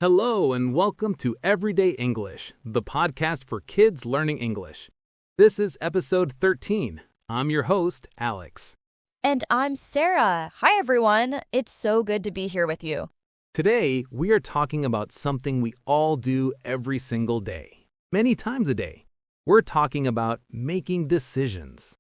Hello and welcome to Everyday English, the podcast for kids learning English. This is episode 13. I'm your host, Alex. And I'm Sarah. Hi, everyone. It's so good to be here with you. Today, we are talking about something we all do every single day, many times a day. We're talking about making decisions.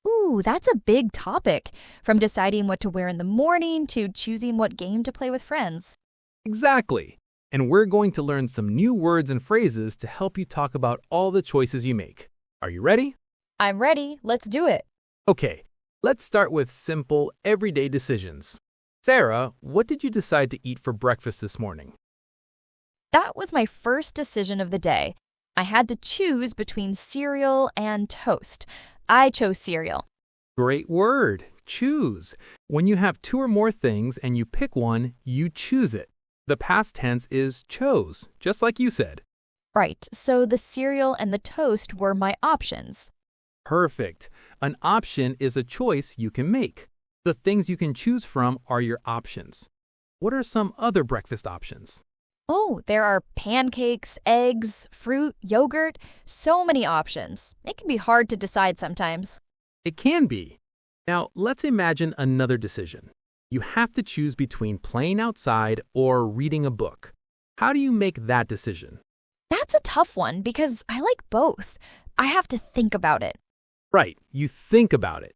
Ooh, that's a big topic, from deciding what to wear in the morning to choosing what game to play with friends. Exactly. And we're going to learn some new words and phrases to help you talk about all the choices you make. Are you ready? I'm ready. Let's do it. Okay, let's start with simple, everyday decisions. Sarah, what did you decide to eat for breakfast this morning? That was my first decision of the day. I had to choose between cereal and toast. I chose cereal. Great word, choose. When you have two or more things and you pick one, you choose it. The past tense is chose, just like you said. Right, so the cereal and the toast were my options. Perfect. An option is a choice you can make. The things you can choose from are your options. What are some other breakfast options? Oh, there are pancakes, eggs, fruit, yogurt, so many options. It can be hard to decide sometimes. It can be. Now, let's imagine another decision. You have to choose between playing outside or reading a book. How do you make that decision? That's a tough one because I like both. I have to think about it. Right, you think about it.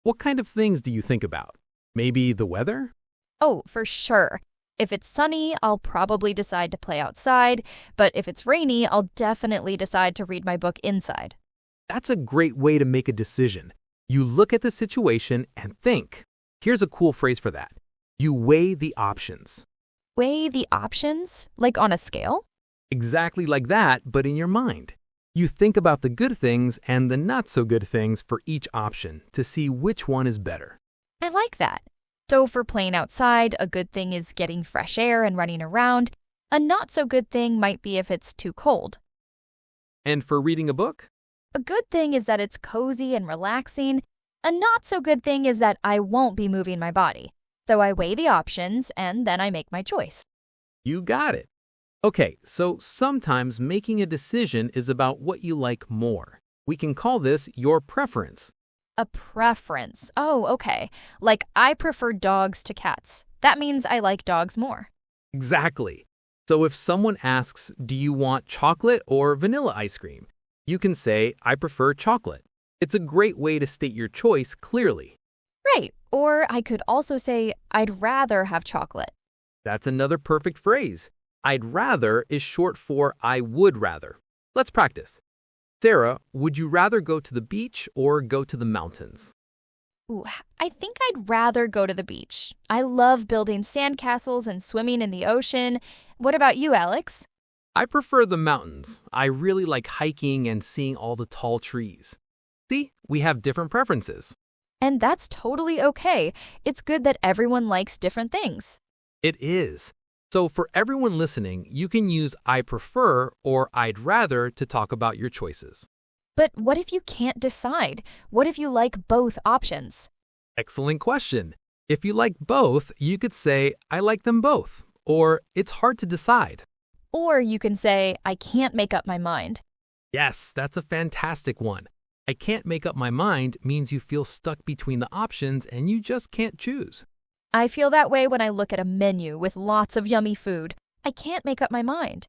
What kind of things do you think about? Maybe the weather? Oh, for sure. If it's sunny, I'll probably decide to play outside, but if it's rainy, I'll definitely decide to read my book inside. That's a great way to make a decision. You look at the situation and think. Here's a cool phrase for that. You weigh the options. Weigh the options? Like on a scale? Exactly like that, but in your mind. You think about the good things and the not so good things for each option to see which one is better. I like that. So for playing outside, a good thing is getting fresh air and running around. A not so good thing might be if it's too cold. And for reading a book? A good thing is that it's cozy and relaxing. A not so good thing is that I won't be moving my body. So I weigh the options and then I make my choice. You got it. Okay, so sometimes making a decision is about what you like more. We can call this your preference. A preference. Oh, okay. Like I prefer dogs to cats. That means I like dogs more. Exactly. So if someone asks, do you want chocolate or vanilla ice cream? You can say, I prefer chocolate. It's a great way to state your choice clearly. Right. Or I could also say, I'd rather have chocolate. That's another perfect phrase. I'd rather is short for I would rather. Let's practice. Sarah, would you rather go to the beach or go to the mountains? Ooh, I think I'd rather go to the beach. I love building sandcastles and swimming in the ocean. What about you, Alex? I prefer the mountains. I really like hiking and seeing all the tall trees. See, we have different preferences. And that's totally okay. It's good that everyone likes different things. It is. So for everyone listening, you can use I prefer or I'd rather to talk about your choices. But what if you can't decide? What if you like both options? Excellent question. If you like both, you could say, I like them both, or it's hard to decide. Or you can say, I can't make up my mind. Yes, that's a fantastic one. I can't make up my mind means you feel stuck between the options and you just can't choose. I feel that way when I look at a menu with lots of yummy food. I can't make up my mind.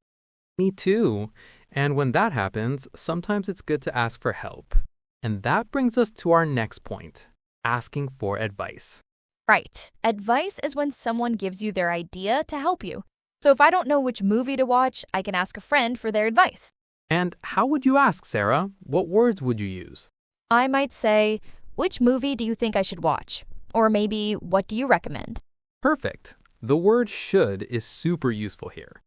Me too. And when that happens, sometimes it's good to ask for help. And that brings us to our next point, asking for advice. Right. Advice is when someone gives you their idea to help you. So if I don't know which movie to watch, I can ask a friend for their advice. And how would you ask, Sarah? What words would you use? I might say, which movie do you think I should watch? Or maybe, what do you recommend? Perfect. The word should is super useful here.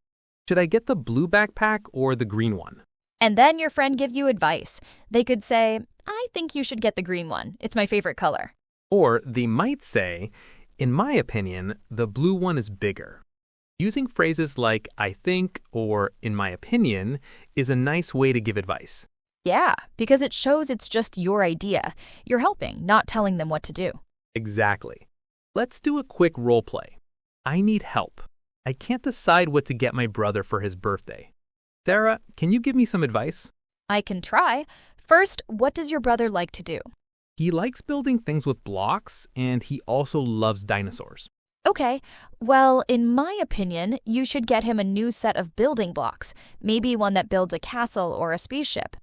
Should I get the blue backpack or the green one? And then your friend gives you advice. They could say, I think you should get the green one. It's my favorite color. Or they might say, in my opinion, the blue one is bigger. Using phrases like I think or in my opinion is a nice way to give advice. Yeah, because it shows it's just your idea. You're helping, not telling them what to do. Exactly. Let's do a quick role play. I need help. I can't decide what to get my brother for his birthday. Sarah, can you give me some advice? I can try. First, what does your brother like to do? He likes building things with blocks, and he also loves dinosaurs. Okay, well, in my opinion, you should get him a new set of building blocks, maybe one that builds a castle or a spaceship.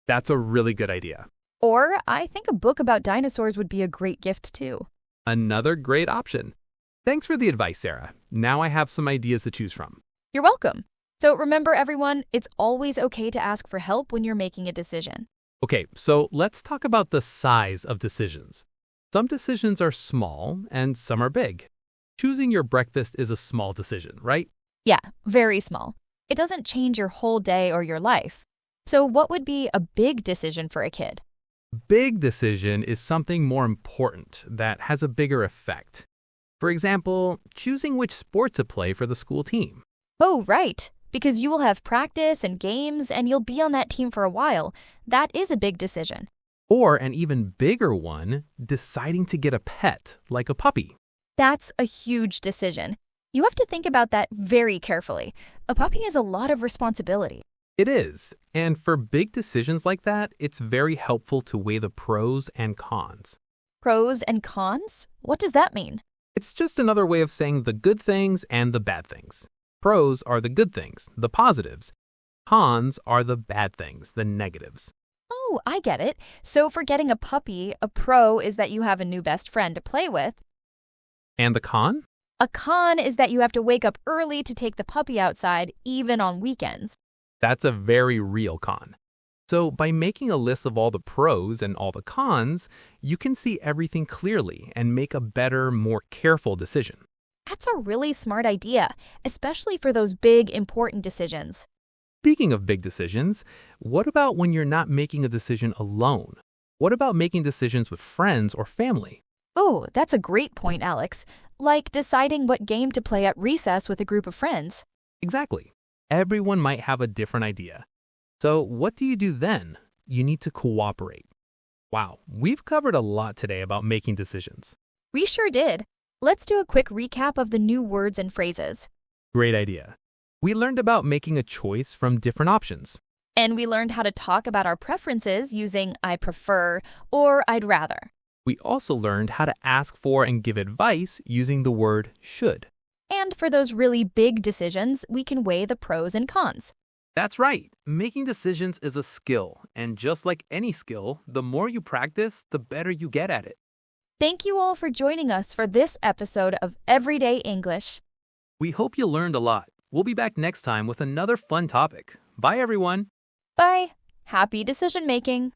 That's a really good idea. Or I think a book about dinosaurs would be a great gift too. Another great option. Thanks for the advice, Sarah. Now I have some ideas to choose from. You're welcome. So remember, everyone, it's always okay to ask for help when you're making a decision. Okay, so let's talk about the size of decisions. Some decisions are small and some are big. Choosing your breakfast is a small decision, right? Yeah, very small. It doesn't change your whole day or your life. So what would be a big decision for a kid? Big decision is something more important that has a bigger effect. For example, choosing which sport to play for the school team. Oh, right. Because you will have practice and games and you'll be on that team for a while. That is a big decision. Or an even bigger one, deciding to get a pet, like a puppy. That's a huge decision. You have to think about that very carefully. A puppy has a lot of responsibility. It is, and for big decisions like that, it's very helpful to weigh the pros and cons. Pros and cons? What does that mean? It's just another way of saying the good things and the bad things. Pros are the good things, the positives. Cons are the bad things, the negatives. Oh, I get it. So for getting a puppy, a pro is that you have a new best friend to play with. And the con? A con is that you have to wake up early to take the puppy outside, even on weekends. That's a very real con. So by making a list of all the pros and all the cons, you can see everything clearly and make a better, more careful decision. That's a really smart idea, especially for those big, important decisions. Speaking of big decisions, what about when you're not making a decision alone? What about making decisions with friends or family? Oh, that's a great point, Alex. Like deciding what game to play at recess with a group of friends. Exactly. Everyone might have a different idea. So what do you do then? You need to cooperate. Wow, we've covered a lot today about making decisions. We sure did. Let's do a quick recap of the new words and phrases. Great idea. We learned about making a choice from different options. And we learned how to talk about our preferences using I prefer or I'd rather. We also learned how to ask for and give advice using the word should. And for those really big decisions, we can weigh the pros and cons. That's right. Making decisions is a skill, and just like any skill, the more you practice, the better you get at it. Thank you all for joining us for this episode of Everyday English. We hope you learned a lot. We'll be back next time with another fun topic. Bye, everyone. Bye. Happy decision making.